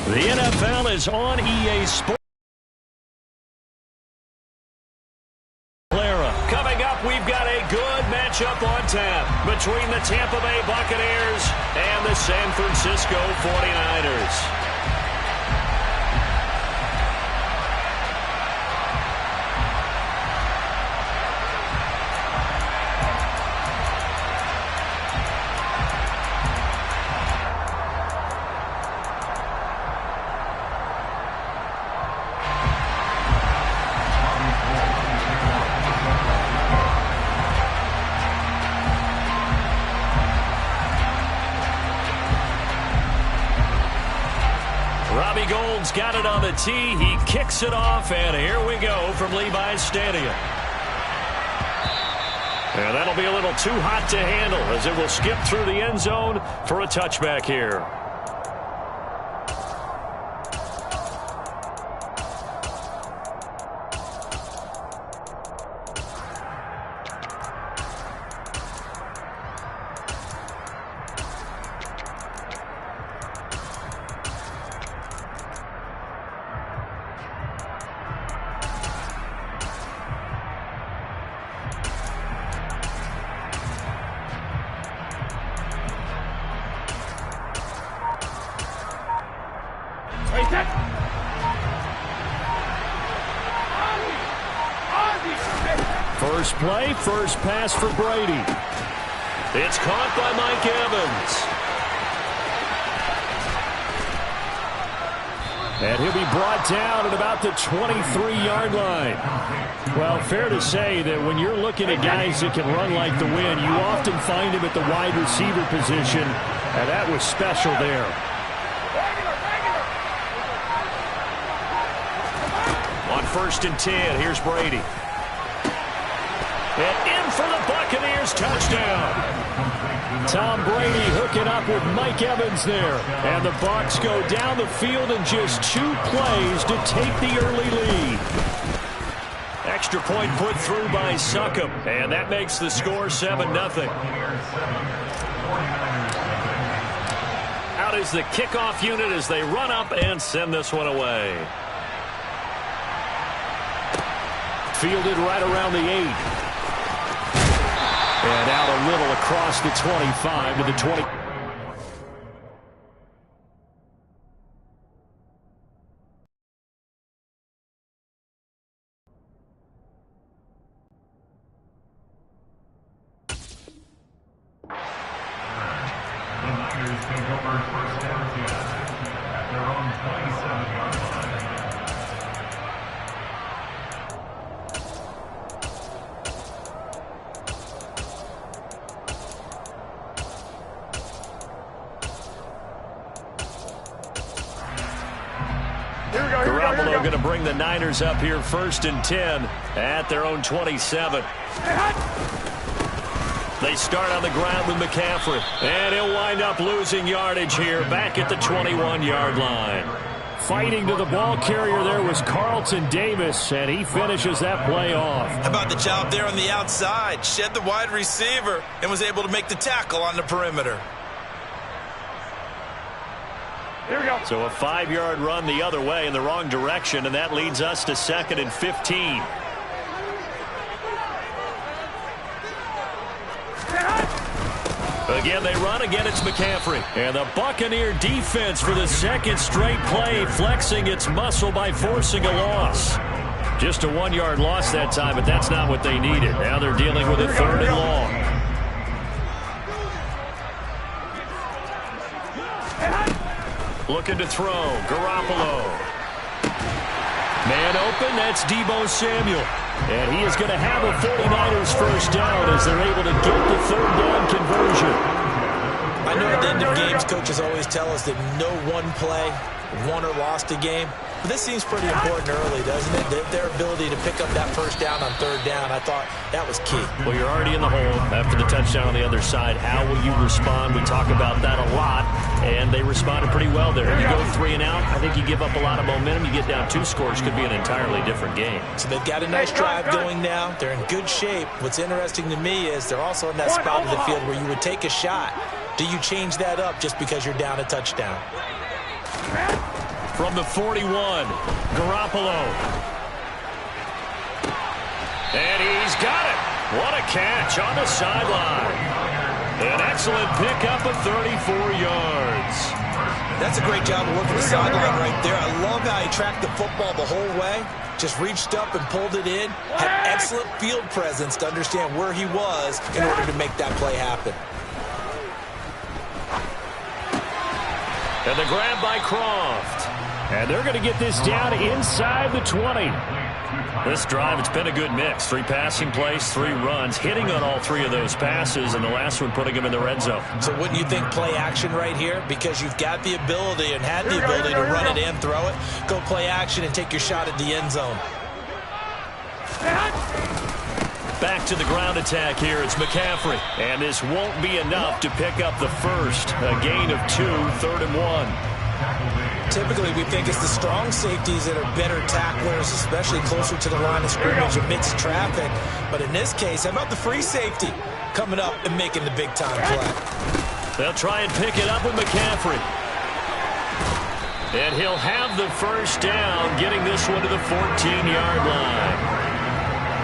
The NFL is on EA Sports. Coming up, we've got a good matchup on tap between the Tampa Bay Buccaneers and the San Francisco 49ers. Got it on the tee. He kicks it off, and here we go from Levi's Stadium. And that'll be a little too hot to handle as it will skip through the end zone for a touchback here. First play, first pass for Brady. It's caught by Mike Evans. And he'll be brought down at about the 23-yard line. Well, fair to say that when you're looking at guys that can run like the wind, you often find him at the wide receiver position, and that was special there. On 1st and 10, here's Brady. And in for the Buccaneers, touchdown. Tom Brady hooking up with Mike Evans there. And the Bucs go down the field in just 2 plays to take the early lead. Extra point put through by Succop. And that makes the score 7-0. Out is the kickoff unit as they run up and send this one away. Fielded right around the 8. And out a little across the 25 to the 20. Garoppolo going to bring the Niners up here 1st and 10 at their own 27. They start on the ground with McCaffrey. And he'll wind up losing yardage here back at the 21-yard line. Fighting to the ball carrier there was Carlton Davis, and he finishes that play off. How about the job there on the outside? Shed the wide receiver and was able to make the tackle on the perimeter. Here we go. So a 5-yard run the other way in the wrong direction, and that leads us to 2nd and 15. Again, they run. Again, it's McCaffrey. And the Buccaneer defense for the 2nd straight play, flexing its muscle by forcing a loss. Just a 1-yard loss that time, but that's not what they needed. Now they're dealing with a 3rd and long. Looking to throw. Garoppolo. Man open. That's Deebo Samuel. And he is going to have a 49ers first down as they're able to get the 3rd down conversion. I know at the end of games, coaches always tell us that no one play won or lost a game. But this seems pretty important early, doesn't it? Their ability to pick up that first down on 3rd down, I thought that was key. Well, you're already in the hole after the touchdown on the other side. How will you respond? We talk about that a lot, and they responded pretty well there. You go 3 and out, I think you give up a lot of momentum. You get down 2 scores, could be an entirely different game. So they've got a nice drive going now. They're in good shape. What's interesting to me is they're also in that spot of the field where you would take a shot. Do you change that up just because you're down a touchdown? From the 41, Garoppolo. And he's got it. What a catch on the sideline. An excellent pickup of 34 yards. That's a great job of working the sideline right there. I love how he tracked the football the whole way. Just reached up and pulled it in. Had excellent field presence to understand where he was in order to make that play happen. And the grab by Croft. And they're going to get this down inside the 20. This drive, it's been a good mix. 3 passing plays, 3 runs, hitting on all 3 of those passes, and the last one putting him in the red zone. So wouldn't you think play action right here? Because you've got the ability and had the ability to run it and throw it. Go play action and take your shot at the end zone. Back to the ground attack here. It's McCaffrey. And this won't be enough to pick up the first. A gain of 2, 3rd and 1. Typically, we think it's the strong safeties that are better tacklers, especially closer to the line of scrimmage amidst traffic. But in this case, how about the free safety coming up and making the big-time play? They'll try and pick it up with McCaffrey. And he'll have the first down, getting this one to the 14-yard line.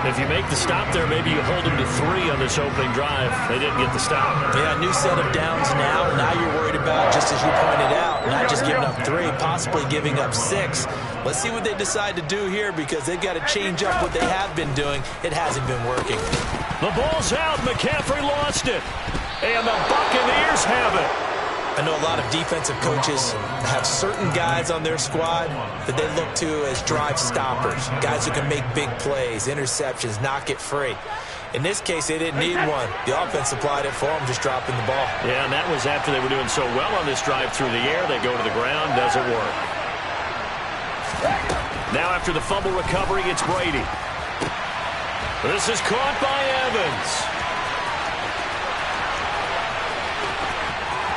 If you make the stop there, maybe you hold them to 3 on this opening drive. They didn't get the stop. Yeah, new set of downs now. Now you're worried about, just as you pointed out, not just giving up 3, possibly giving up 6. Let's see what they decide to do here, because they've got to change up what they have been doing. It hasn't been working. The ball's out. McCaffrey lost it. And the Buccaneers have it. I know a lot of defensive coaches have certain guys on their squad that they look to as drive stoppers, guys who can make big plays, interceptions, knock it free. In this case, they didn't need one. The offense supplied it for them, just dropping the ball. Yeah, and that was after they were doing so well on this drive through the air. They go to the ground, doesn't work. Now after the fumble recovery, it's Brady. This is caught by Evans.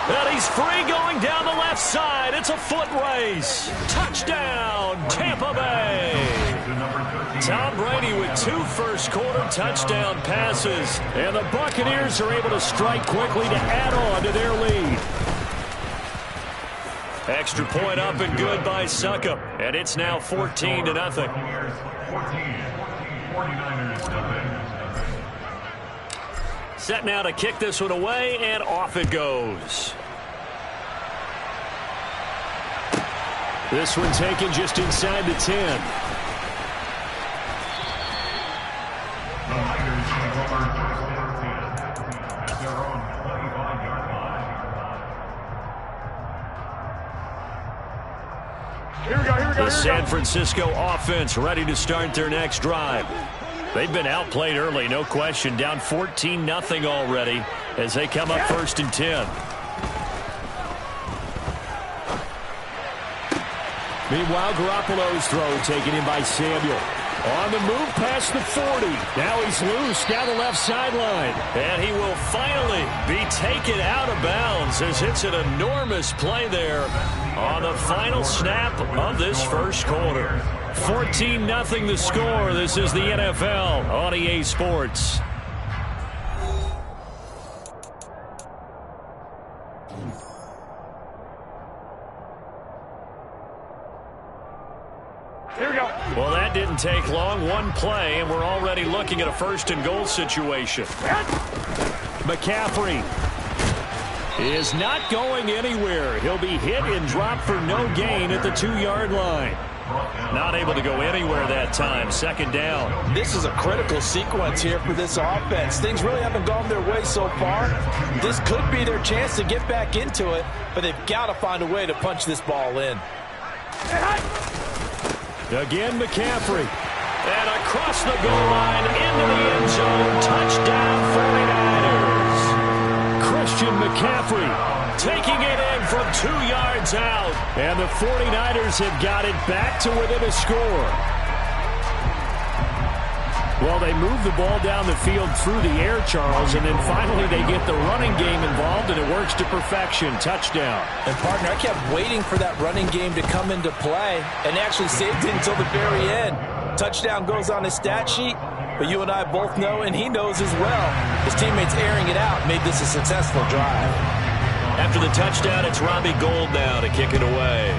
And he's free going down the left side. It's a foot race. Touchdown, Tampa Bay. Tom Brady with 2 first-quarter touchdown passes. And the Buccaneers are able to strike quickly to add on to their lead. Extra point up and good by Succop. And it's now 14-0. Set now to kick this one away, and off it goes. This one taken just inside the 10. The San Francisco offense ready to start their next drive. They've been outplayed early, no question. Down 14-0 already as they come up 1st and 10. Meanwhile, Garoppolo's throw taken in by Samuel. On the move past the 40. Now he's loose down the left sideline. And he will finally be taken out of bounds as it's an enormous play there on the final snap of this first quarter. 14-0 the score. This is the NFL on EA Sports. Here we go. Well, that didn't take long. One play, and we're already looking at a 1st and goal situation. McCaffrey is not going anywhere. He'll be hit and dropped for no gain at the 2-yard line. Not able to go anywhere that time. 2nd down. This is a critical sequence here for this offense. Things really haven't gone their way so far. This could be their chance to get back into it, but they've got to find a way to punch this ball in. Again, McCaffrey. And across the goal line into the end zone. Touchdown, 49ers. Christian McCaffrey taking it in from 2 yards out. And the 49ers have got it back to within a score. Well, they move the ball down the field through the air, Charles, and then finally they get the running game involved, and it works to perfection. Touchdown. And, partner, I kept waiting for that running game to come into play and actually saved it until the very end. Touchdown goes on his stat sheet, but you and I both know, and he knows as well, his teammates airing it out made this a successful drive. After the touchdown, it's Robbie Gould now to kick it away.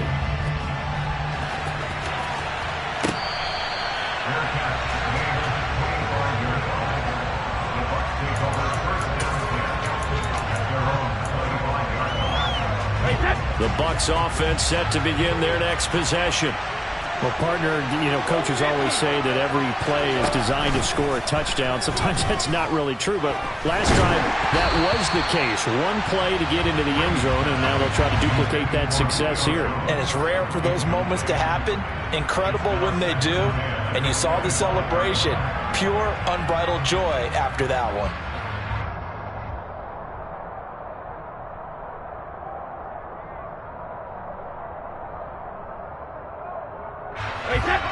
The Bucs offense set to begin their next possession. Well, partner, coaches always say that every play is designed to score a touchdown. Sometimes that's not really true, but last drive, that was the case. One play to get into the end zone, and now they'll try to duplicate that success here. And it's rare for those moments to happen. Incredible when they do. And you saw the celebration. Pure, unbridled joy after that one.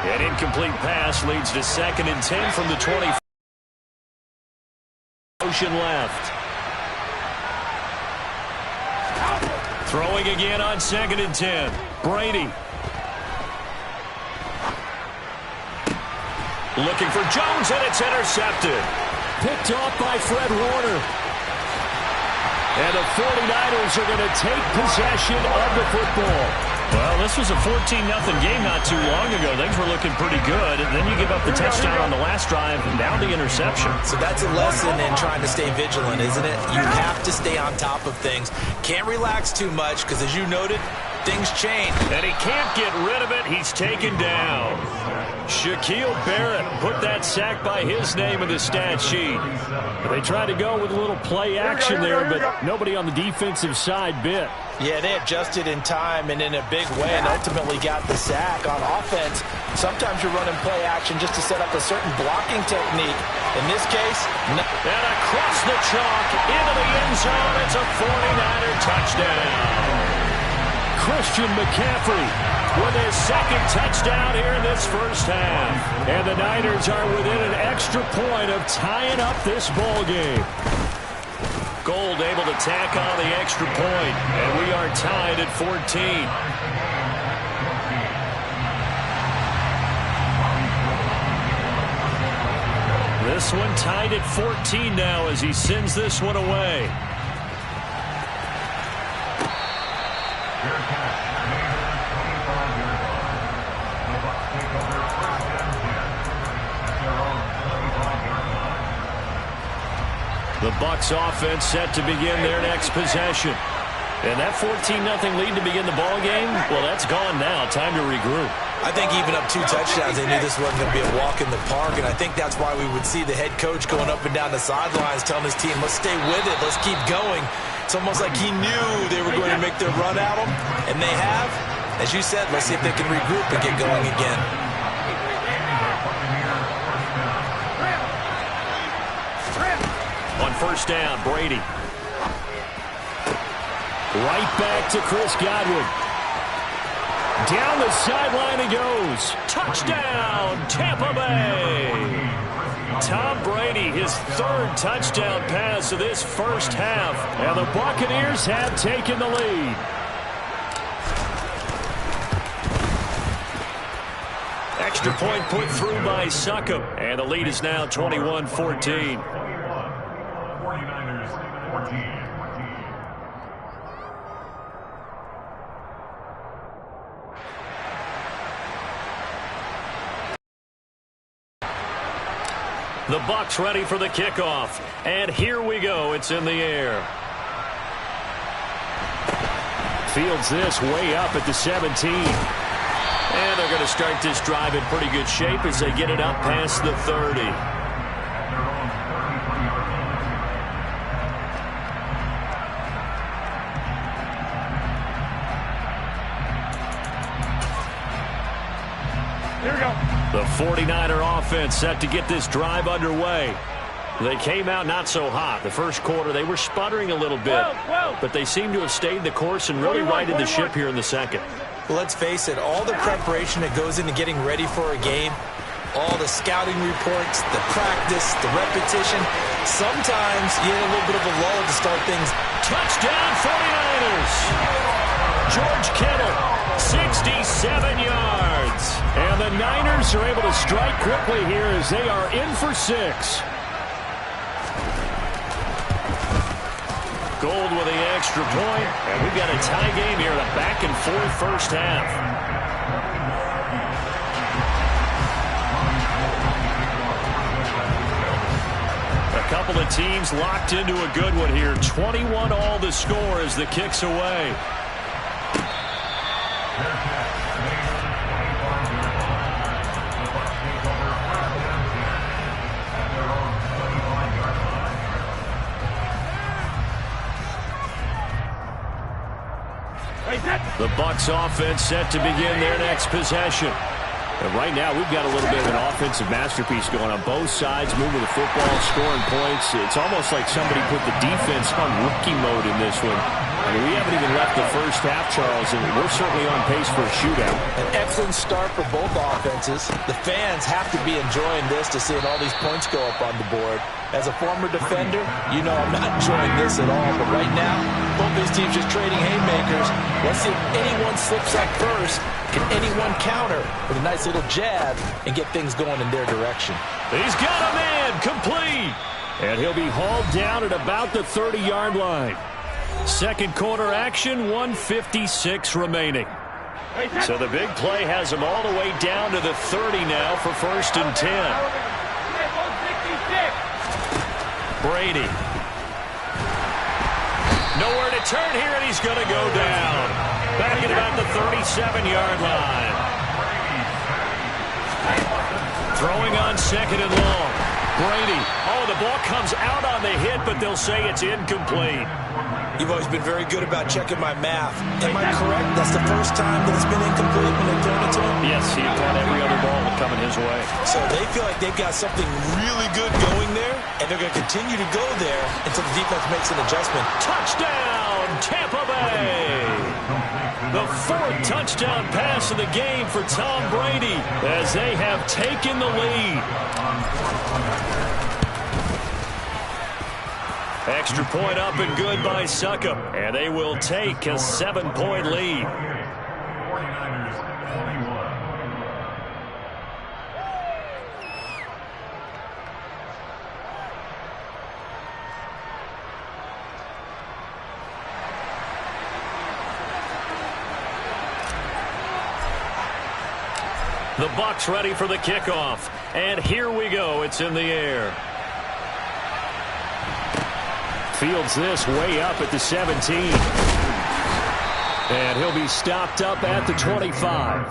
An incomplete pass leads to 2nd and 10 from the 20. Motion left. Throwing again on 2nd and 10. Brady. Looking for Jones, and it's intercepted. Picked off by Fred Warner. And the 49ers are going to take possession of the football. Well, this was a 14-0 game not too long ago. Things were looking pretty good. And then you give up the touchdown on the last drive, and now the interception. So that's a lesson in trying to stay vigilant, isn't it? You have to stay on top of things. Can't relax too much because, as you noted, things change. And he can't get rid of it. He's taken down. Shaquille Barrett put that sack by his name in the stat sheet. They tried to go with a little play action there, but nobody on the defensive side bit. Yeah, they adjusted in time and in a big way and ultimately got the sack. On offense, sometimes you're running play action just to set up a certain blocking technique. In this case, no. And across the chalk into the end zone. It's a 49er touchdown. Christian McCaffrey with his 2nd touchdown here in this first half. And the Niners are within an extra point of tying up this ball game. Gold able to tack on the extra point, and we are tied at 14. This one tied at 14 now as he sends this one away. The Bucs offense set to begin their next possession. And that 14-0 lead to begin the ball game, well, that's gone now. Time to regroup. I think even up 2 touchdowns, they knew this wasn't going to be a walk in the park, and I think that's why we would see the head coach going up and down the sidelines telling his team, let's stay with it, let's keep going. It's almost like he knew they were going to make their run at him, and they have. As you said, let's see if they can regroup and get going again. On first down, Brady. Right back to Chris Godwin. Down the sideline he goes. Touchdown, Tampa Bay. Tom Brady, his 3rd touchdown pass of this first half. And the Buccaneers have taken the lead. Extra point put through by Succop. And the lead is now 21-14. 49ers 14. The Bucs ready for the kickoff. And here we go. It's in the air. Fields this way up at the 17. And they're going to start this drive in pretty good shape as they get it up past the 30. The 49er offense set to get this drive underway. They came out not so hot. The first quarter, they were sputtering a little bit, but they seem to have stayed the course and really righted the ship here in the second. Well, let's face it, all the preparation that goes into getting ready for a game, all the scouting reports, the practice, the repetition, sometimes you need a little bit of a lull to start things. Touchdown 49ers! George Kittle, 67 yards. And the Niners are able to strike quickly here as they are in for 6. Gold with the extra point, and we've got a tie game here in a back-and-forth first half. A couple of teams locked into a good one here. 21 all the score as the kick's away. The Bucs offense set to begin their next possession. And right now, we've got a little bit of an offensive masterpiece going on both sides, moving the football, scoring points. It's almost like somebody put the defense on rookie mode in this one. I mean, we haven't even left the first half, Charles, and we're certainly on pace for a shootout. An excellent start for both offenses. The fans have to be enjoying this to seeing all these points go up on the board. As a former defender, you know I'm not enjoying this at all. But right now, both these teams just trading haymakers. Let's see if anyone slips up first. Can anyone counter with a nice little jab and get things going in their direction? He's got a man complete. And he'll be hauled down at about the 30-yard line. Second quarter action, 1:56 remaining. So the big play has him all the way down to the 30 now for 1st and 10. Brady. Nowhere to turn here, and he's going to go down. Back at about the 37-yard line. Throwing on 2nd and long. Brady. Oh, the ball comes out on the hit, but they'll say it's incomplete. You've always been very good about checking my math. Am I correct? That's the first time that it's been incomplete when they've thrown it to him? Yes, he caught every other ball coming his way. So they feel like they've got something really good going there, and they're going to continue to go there until the defense makes an adjustment. Touchdown, Tampa Bay! The 4th touchdown pass of the game for Tom Brady as they have taken the lead. Extra point up and good by Succop. And they will take a 7-point lead. The Bucs ready for the kickoff. And here we go. It's in the air. Fields this way up at the 17. And he'll be stopped up at the 25.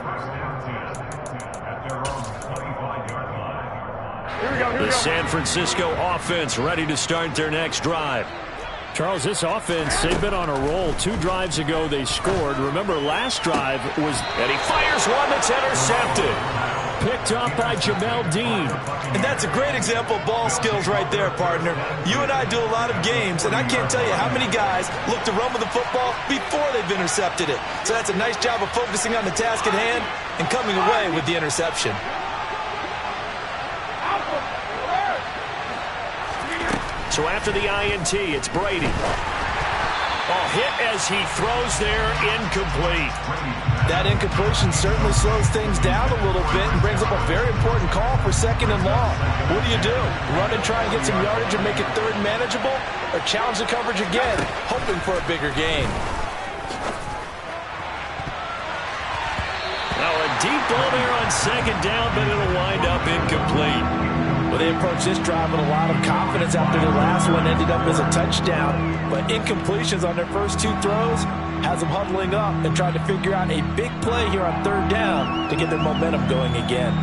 The San Francisco offense ready to start their next drive. Charles, this offense, they've been on a roll. 2 drives ago they scored. Remember, last drive was... And he fires one that's intercepted. Picked up by Jamel Dean. And that's a great example of ball skills right there, partner. You and I do a lot of games, and I can't tell you how many guys look to run with the football before they've intercepted it. So that's a nice job of focusing on the task at hand and coming away with the interception. So after the INT, it's Brady. Oh, hit as he throws there, incomplete. That incompletion certainly slows things down a little bit and brings up a very important call for 2nd and long. What do? Run and try and get some yardage and make it 3rd manageable? Or challenge the coverage again, hoping for a bigger gain? Now a deep ball there on 2nd down, but it'll wind up incomplete. Well, they approached this drive with a lot of confidence after their last one ended up as a touchdown. But incompletions on their first 2 throws has them huddling up and trying to figure out a big play here on 3rd down to get their momentum going again.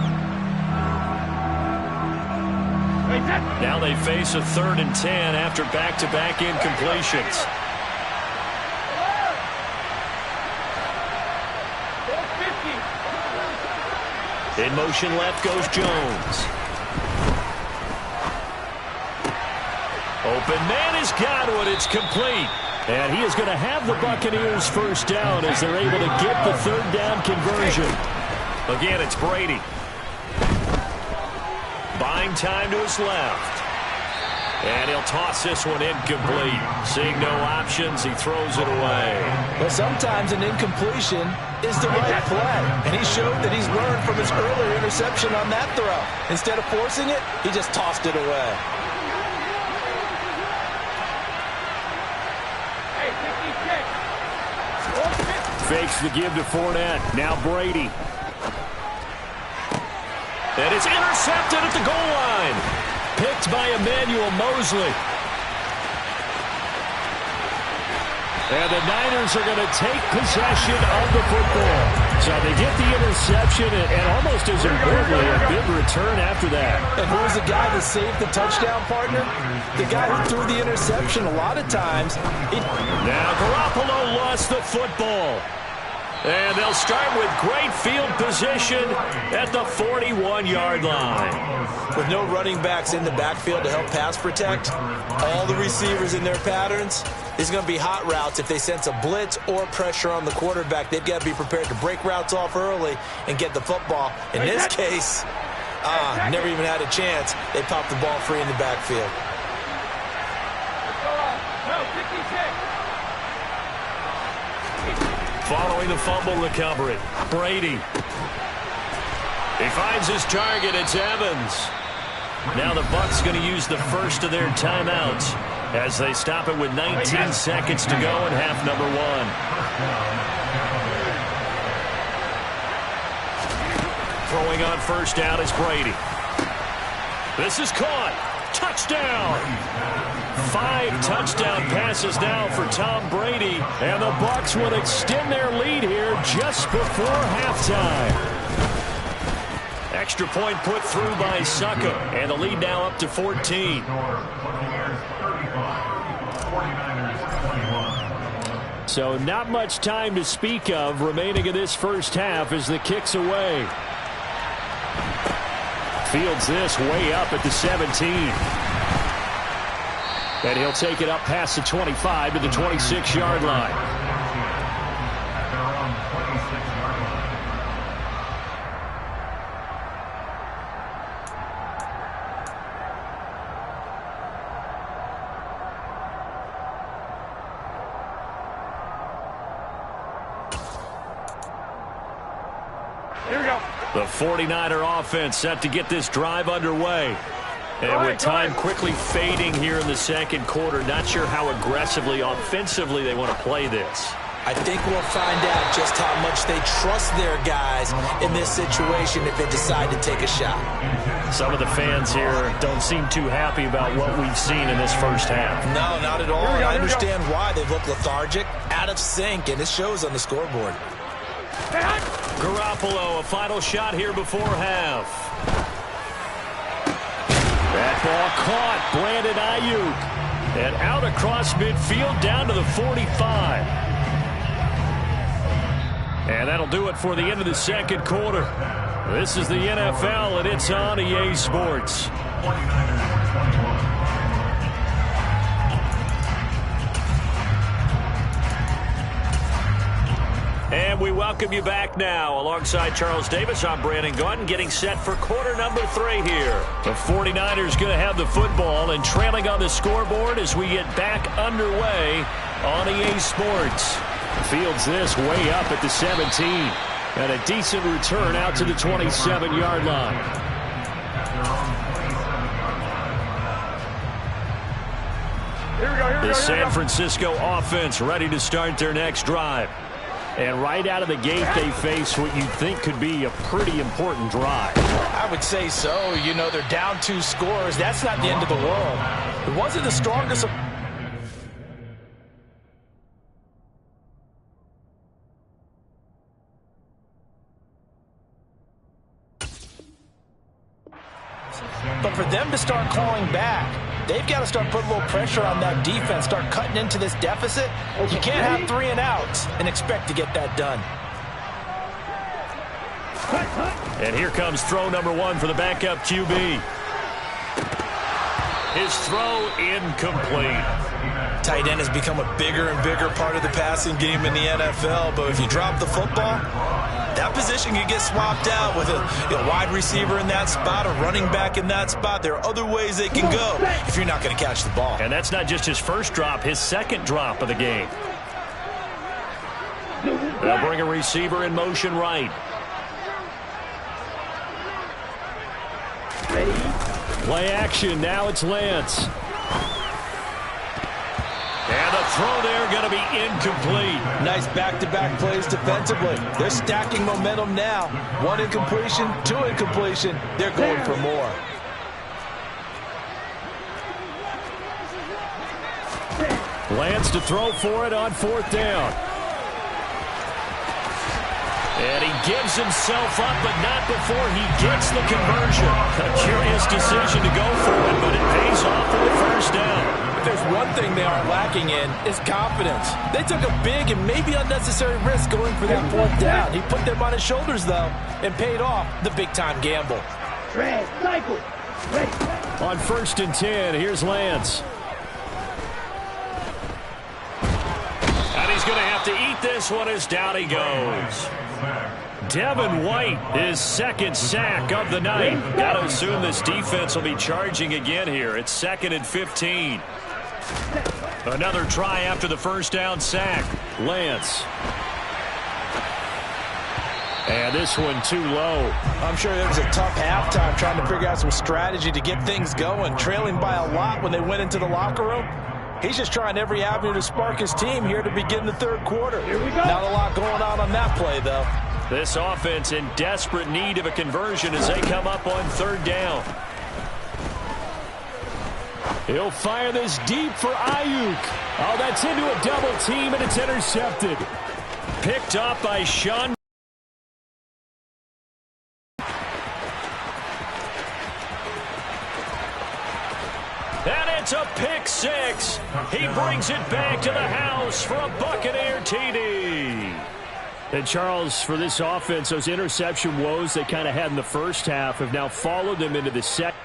Now they face a 3rd and 10 after back-to-back incompletions. In motion left goes Jones. Open man has got one. It's complete. And he is going to have the Buccaneers first down as they're able to get the 3rd down conversion. Again, it's Brady. Buying time to his left. And he'll toss this one incomplete. Seeing no options, he throws it away. Well, sometimes an incompletion is the right play. And he showed that he's learned from his earlier interception on that throw. Instead of forcing it, he just tossed it away. Fakes the give to Fournette. Now Brady. And it's intercepted at the goal line. Picked by Emmanuel Mosley. And the Niners are going to take possession of the football. So they get the interception and almost as importantly, a big return after that. And who was the guy that saved the touchdown, partner? The guy who threw the interception a lot of times. Now Garoppolo lost the football. And they'll start with great field position at the 41-yard line. With no running backs in the backfield to help pass protect, all the receivers in their patterns, there's going to be hot routes. If they sense a blitz or pressure on the quarterback, they've got to be prepared to break routes off early and get the football. In this case, never even had a chance. They popped the ball free in the backfield. Following the fumble recovery, Brady. He finds his target. It's Evans. Now the Bucs going to use the first of their timeouts as they stop it with 19 seconds to go in half number 1. Throwing on first down is Brady. This is caught. Touchdown. 5 touchdown passes now for Tom Brady, and the Bucs will extend their lead here just before halftime. Extra point put through by Succa, and the lead now up to 14. So not much time to speak of remaining in this first half as the kick's away. Fields this way up at the 17. And he'll take it up past the 25 to the 26-yard line. Here we go. The 49er offense set to get this drive underway. And with time quickly fading here in the second quarter, not sure how aggressively, offensively they want to play this. I think we'll find out just how much they trust their guys in this situation if they decide to take a shot. Some of the fans here don't seem too happy about what we've seen in this first half. No, not at all. And I understand why. They look lethargic, out of sync, and it shows on the scoreboard. Garoppolo, a final shot here before half. That ball caught. Brandon Ayuk. And out across midfield down to the 45. And that'll do it for the end of the second quarter. This is the NFL, and it's on EA Sports. And we welcome you back now. Alongside Charles Davis, I'm Brandon Gaudin, getting set for quarter number 3 here. The 49ers going to have the football and trailing on the scoreboard as we get back underway on EA Sports. Fields this way up at the 17. And a decent return out to the 27-yard line. The San Francisco offense ready to start their next drive. And right out of the gate, they face what you'd think could be a pretty important drive. I would say so. You know, they're down 2 scores. That's not the end of the world. It wasn't the strongest. But for them to start clawing back, they've got to start putting a little pressure on that defense, start cutting into this deficit. You can't have 3 and outs and expect to get that done. And here comes throw number 1 for the backup QB. His throw incomplete. Tight end has become a bigger and bigger part of the passing game in the NFL, but if you drop the football, that position can get swapped out with a wide receiver in that spot, a running back in that spot. There are other ways they can go if you're not going to catch the ball. And that's not just his first drop, his second drop of the game. They'll bring a receiver in motion right. Play action, now it's Lance. And the throw there going to be incomplete. Nice back-to-back plays defensively. They're stacking momentum now. 1 incompletion, 2 incompletion. They're going for more. Lance to throw for it on 4th down. And he gives himself up, but not before he gets the conversion. A curious decision to go for it, but it pays off for the 1st down. If there's one thing they aren't lacking in, it's confidence. They took a big and maybe unnecessary risk going for that 4th down. He put them on his shoulders, though, and paid off the big-time gamble. On 1st and 10, here's Lance. And he's going to have to eat this one as down he goes. Devin White, his 2nd sack of the night. Got to assume this defense will be charging again here. It's 2nd and 15. Another try after the 1st down sack. Lance. And this one too low. I'm sure it was a tough halftime trying to figure out some strategy to get things going. Trailing by a lot when they went into the locker room. He's just trying every avenue to spark his team here to begin the 3rd quarter. Not a lot going on that play, though. This offense in desperate need of a conversion as they come up on 3rd down. He'll fire this deep for Ayuk. Oh, that's into a double team, and it's intercepted. Picked up by Sean. And it's a pick 6. He brings it back to the house for a Buccaneer TD. And Charles, for this offense, those interception woes they kind of had in the 1st half have now followed them into the second.